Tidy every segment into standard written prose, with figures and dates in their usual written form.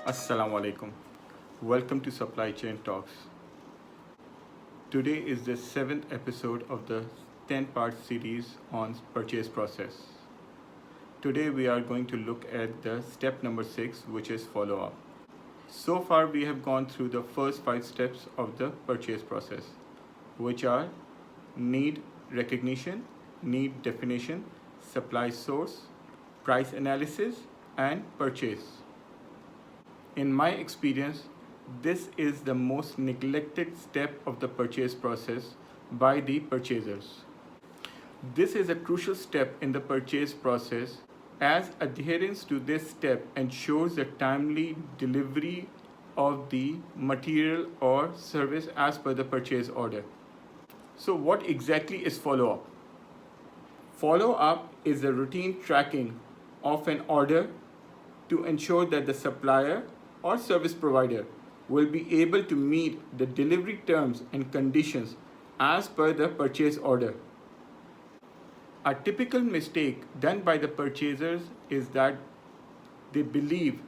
Assalamu alaikum. Welcome to Supply Chain Talks. Today is the 7th episode of the 10-part series on purchase process. Today we are going to look at the step number 6, which is follow-up. So far we have gone through the first 5 steps of the purchase process, which are need recognition, need definition, supply source, price analysis, and purchase. In my experience, this is the most neglected step of the purchase process by the purchasers. This is a crucial step in the purchase process as adherence to this step ensures the timely delivery of the material or service as per the purchase order. So what exactly is follow-up? Follow-up is the routine tracking of an order to ensure that the supplier or service provider will be able to meet the delivery terms and conditions as per the purchase order. A typical mistake done by the purchasers is that they believe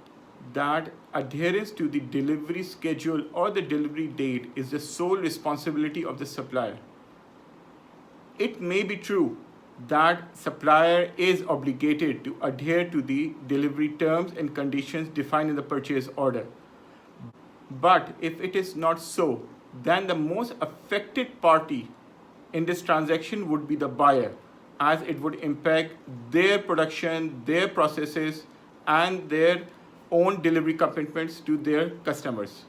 that adherence to the delivery schedule or the delivery date is the sole responsibility of the supplier. It may be true that supplier is obligated to adhere to the delivery terms and conditions defined in the purchase order. But if it is not so, then the most affected party in this transaction would be the buyer, as it would impact their production, their processes, and their own delivery commitments to their customers.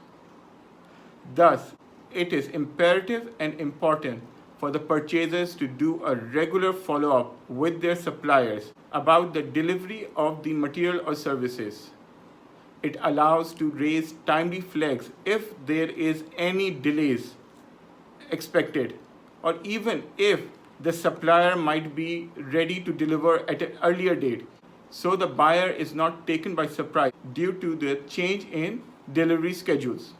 Thus, it is imperative and important for the purchasers to do a regular follow-up with their suppliers about the delivery of the material or services. It allows to raise timely flags if there is any delays expected, or even if the supplier might be ready to deliver at an earlier date, so the buyer is not taken by surprise due to the change in delivery schedules.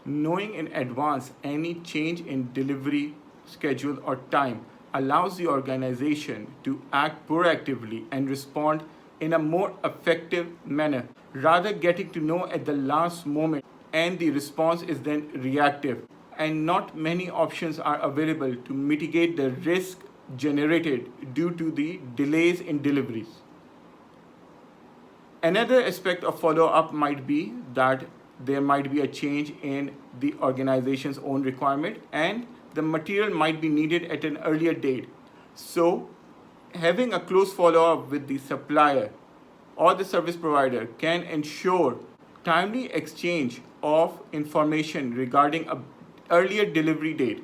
Knowing in advance any change in delivery schedule or time allows the organization to act proactively and respond in a more effective manner, rather getting to know at the last moment and the response is then reactive, and not many options are available to mitigate the risk generated due to the delays in deliveries. Another aspect of follow-up might be that there might be a change in the organization's own requirement and the material might be needed at an earlier date. So, having a close follow-up with the supplier or the service provider can ensure timely exchange of information regarding an earlier delivery date.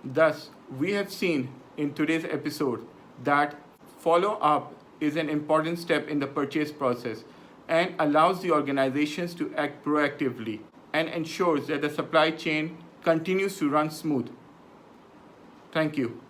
Thus, we have seen in today's episode that follow-up is an important step in the purchase process and allows the organizations to act proactively and ensures that the supply chain continues to run smooth. Thank you.